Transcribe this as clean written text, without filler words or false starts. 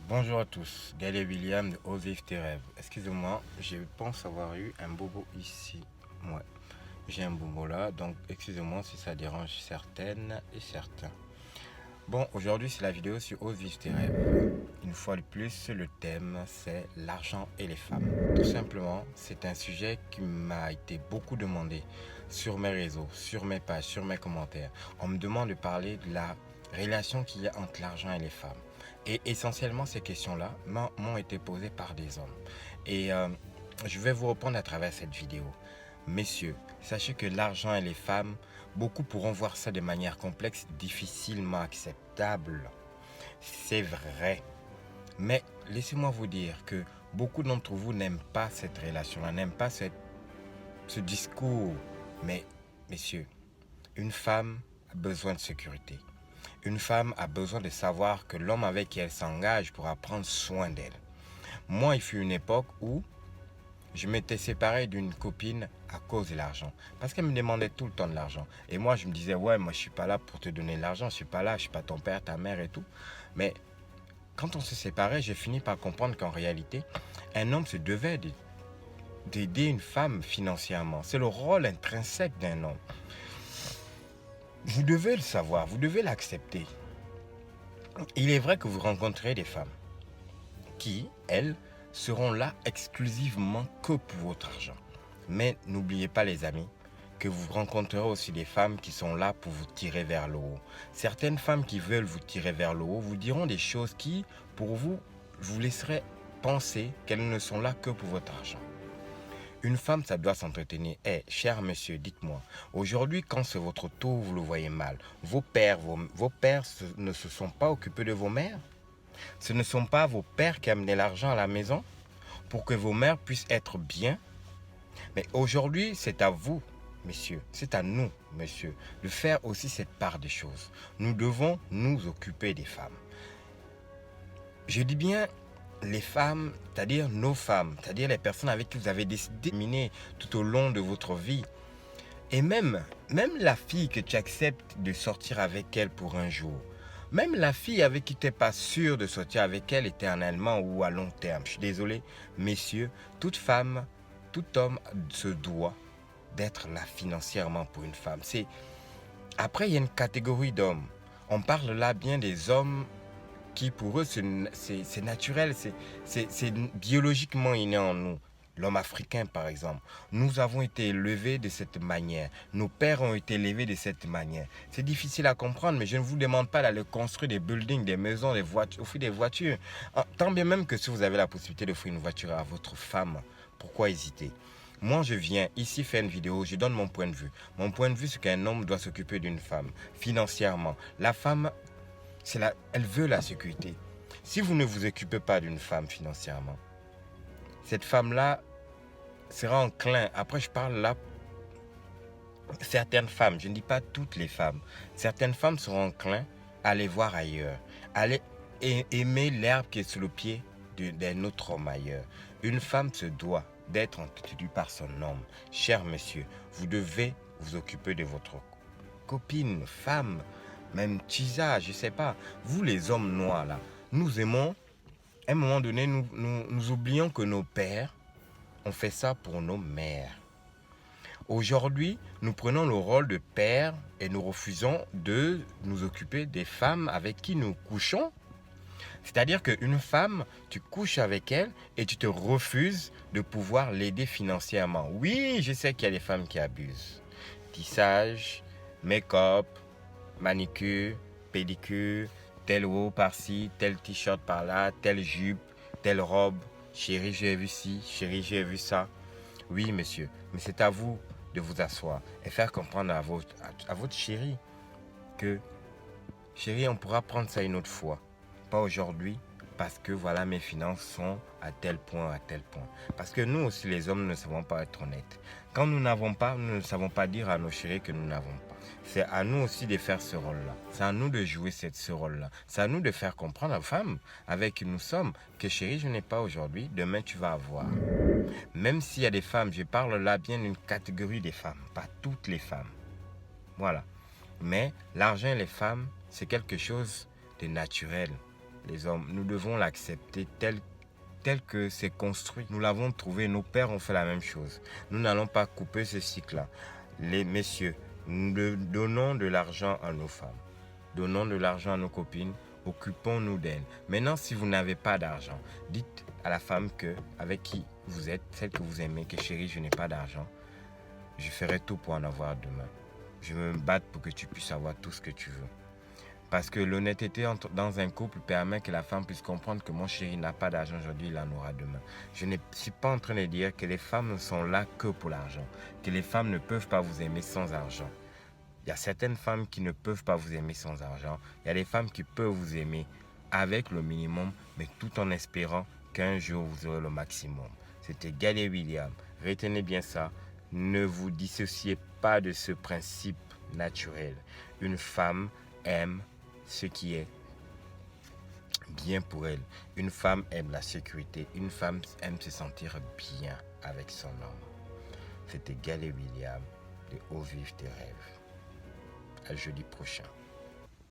Bonjour à tous, Gaël et William de Ose Vivre tes rêves. Excusez-moi, je pense avoir eu un bobo ici. Ouais, j'ai un bobo là, donc excusez-moi si ça dérange certaines et certains. Bon, aujourd'hui c'est la vidéo sur Ose Vivre tes rêves. Une fois de plus, le thème c'est l'argent et les femmes. Tout simplement, c'est un sujet qui m'a été beaucoup demandé sur mes réseaux, sur mes pages, sur mes commentaires. On me demande de parler de la relation qu'il y a entre l'argent et les femmes. Et essentiellement, ces questions-là m'ont été posées par des hommes. Et je vais vous répondre à travers cette vidéo. Messieurs, sachez que l'argent et les femmes, beaucoup pourront voir ça de manière complexe, difficilement acceptable. C'est vrai. Mais laissez-moi vous dire que beaucoup d'entre vous n'aiment pas cette relation-là, n'aiment pas ce discours. Mais, messieurs, une femme a besoin de sécurité. Une femme a besoin de savoir que l'homme avec qui elle s'engage pourra prendre soin d'elle. Moi, il fut une époque où je m'étais séparé d'une copine à cause de l'argent. Parce qu'elle me demandait tout le temps de l'argent. Et moi, je me disais, ouais, moi, je suis pas là pour te donner de l'argent. Je suis pas là, je suis pas ton père, ta mère et tout. Mais quand on se séparait, j'ai fini par comprendre qu'en réalité, un homme se devait d'aider une femme financièrement. C'est le rôle intrinsèque d'un homme. Vous devez le savoir, vous devez l'accepter. Il est vrai que vous rencontrez des femmes qui, elles, seront là exclusivement que pour votre argent. Mais n'oubliez pas les amis, que vous rencontrerez aussi des femmes qui sont là pour vous tirer vers le haut. Certaines femmes qui veulent vous tirer vers le haut vous diront des choses qui, pour vous, vous laisseraient penser qu'elles ne sont là que pour votre argent. Une femme, ça doit s'entretenir. Cher monsieur, dites-moi, aujourd'hui, quand c'est votre tour, vous le voyez mal. Vos pères ne se sont pas occupés de vos mères? Ce ne sont pas vos pères qui amenaient l'argent à la maison pour que vos mères puissent être bien? Mais aujourd'hui, c'est à vous, messieurs, c'est à nous, messieurs, de faire aussi cette part des choses. Nous devons nous occuper des femmes. Je dis bien les femmes, c'est-à-dire nos femmes, c'est-à-dire les personnes avec qui vous avez décidé de miner tout au long de votre vie. Et même la fille que tu acceptes de sortir avec elle pour un jour. Même la fille avec qui tu n'es pas sûr de sortir avec elle éternellement ou à long terme. Je suis désolé, messieurs, toute femme, tout homme se doit d'être là financièrement pour une femme. Après, il y a une catégorie d'hommes. On parle là bien des hommes qui, pour eux, c'est naturel, c'est biologiquement inné en nous. L'homme africain, par exemple. Nous avons été élevés de cette manière. Nos pères ont été élevés de cette manière. C'est difficile à comprendre, mais je ne vous demande pas d'aller construire des buildings, des maisons, des voitures, offrir des voitures. Tant bien même que si vous avez la possibilité d'offrir une voiture à votre femme, pourquoi hésiter? Moi, je viens ici faire une vidéo, je donne mon point de vue. Mon point de vue, c'est qu'un homme doit s'occuper d'une femme, financièrement. La femme, elle veut la sécurité. Si vous ne vous occupez pas d'une femme financièrement, cette femme-là sera enclin. Après, je parle là, certaines femmes, je ne dis pas toutes les femmes, certaines femmes seront enclins à aller voir ailleurs, à aller aimer l'herbe qui est sous le pied d'un autre homme ailleurs. Une femme se doit d'être entendue par son homme. Cher monsieur, vous devez vous occuper de votre copine, femme, même tisa, je ne sais pas. Vous les hommes noirs là, nous aimons, à un moment donné, nous oublions que nos pères ont fait ça pour nos mères. Aujourd'hui, nous prenons le rôle de père et nous refusons de nous occuper des femmes avec qui nous couchons. C'est-à-dire qu'une femme, tu couches avec elle et tu te refuses de pouvoir l'aider financièrement. Oui, je sais qu'il y a des femmes qui abusent. Tissage, make-up, manicure, pédicure, tel haut par-ci, tel t-shirt par-là, telle jupe, telle robe. Chérie, j'ai vu ci, chérie, j'ai vu ça. Oui, monsieur, mais c'est à vous de vous asseoir et faire comprendre à votre chérie que, chérie, on pourra prendre ça une autre fois. Pas aujourd'hui, parce que voilà, mes finances sont à tel point, à tel point. Parce que nous aussi, les hommes, ne savons pas être honnêtes. Quand nous n'avons pas, nous ne savons pas dire à nos chéris que nous n'avons pas. C'est à nous aussi de faire ce rôle-là. C'est à nous de jouer ce rôle-là. C'est à nous de faire comprendre à la femme avec qui nous sommes que chérie, je n'ai pas aujourd'hui, demain tu vas avoir. Même s'il y a des femmes, je parle là bien d'une catégorie des femmes, pas toutes les femmes. Voilà. Mais l'argent et les femmes, c'est quelque chose de naturel. les hommes, nous devons l'accepter tel que c'est construit. Nous l'avons trouvé, nos pères ont fait la même chose. Nous n'allons pas couper ce cycle-là. Les messieurs, nous donnons de l'argent à nos femmes, donnons de l'argent à nos copines, occupons-nous d'elles. Maintenant, si vous n'avez pas d'argent, dites à la femme avec qui vous êtes, celle que vous aimez, que chérie, je n'ai pas d'argent. Je ferai tout pour en avoir demain. Je vais me battre pour que tu puisses avoir tout ce que tu veux. Parce que l'honnêteté dans un couple permet que la femme puisse comprendre que mon chéri n'a pas d'argent aujourd'hui, il en aura demain. Je ne suis pas en train de dire que les femmes ne sont là que pour l'argent, que les femmes ne peuvent pas vous aimer sans argent. Il y a certaines femmes qui ne peuvent pas vous aimer sans argent. Il y a des femmes qui peuvent vous aimer avec le minimum, mais tout en espérant qu'un jour vous aurez le maximum. C'était Gale William. Retenez bien ça. Ne vous dissociez pas de ce principe naturel. Une femme aime ce qui est bien pour elle. Une femme aime la sécurité. Une femme aime se sentir bien avec son homme. C'était Gale William de Au Vif tes rêves. À jeudi prochain.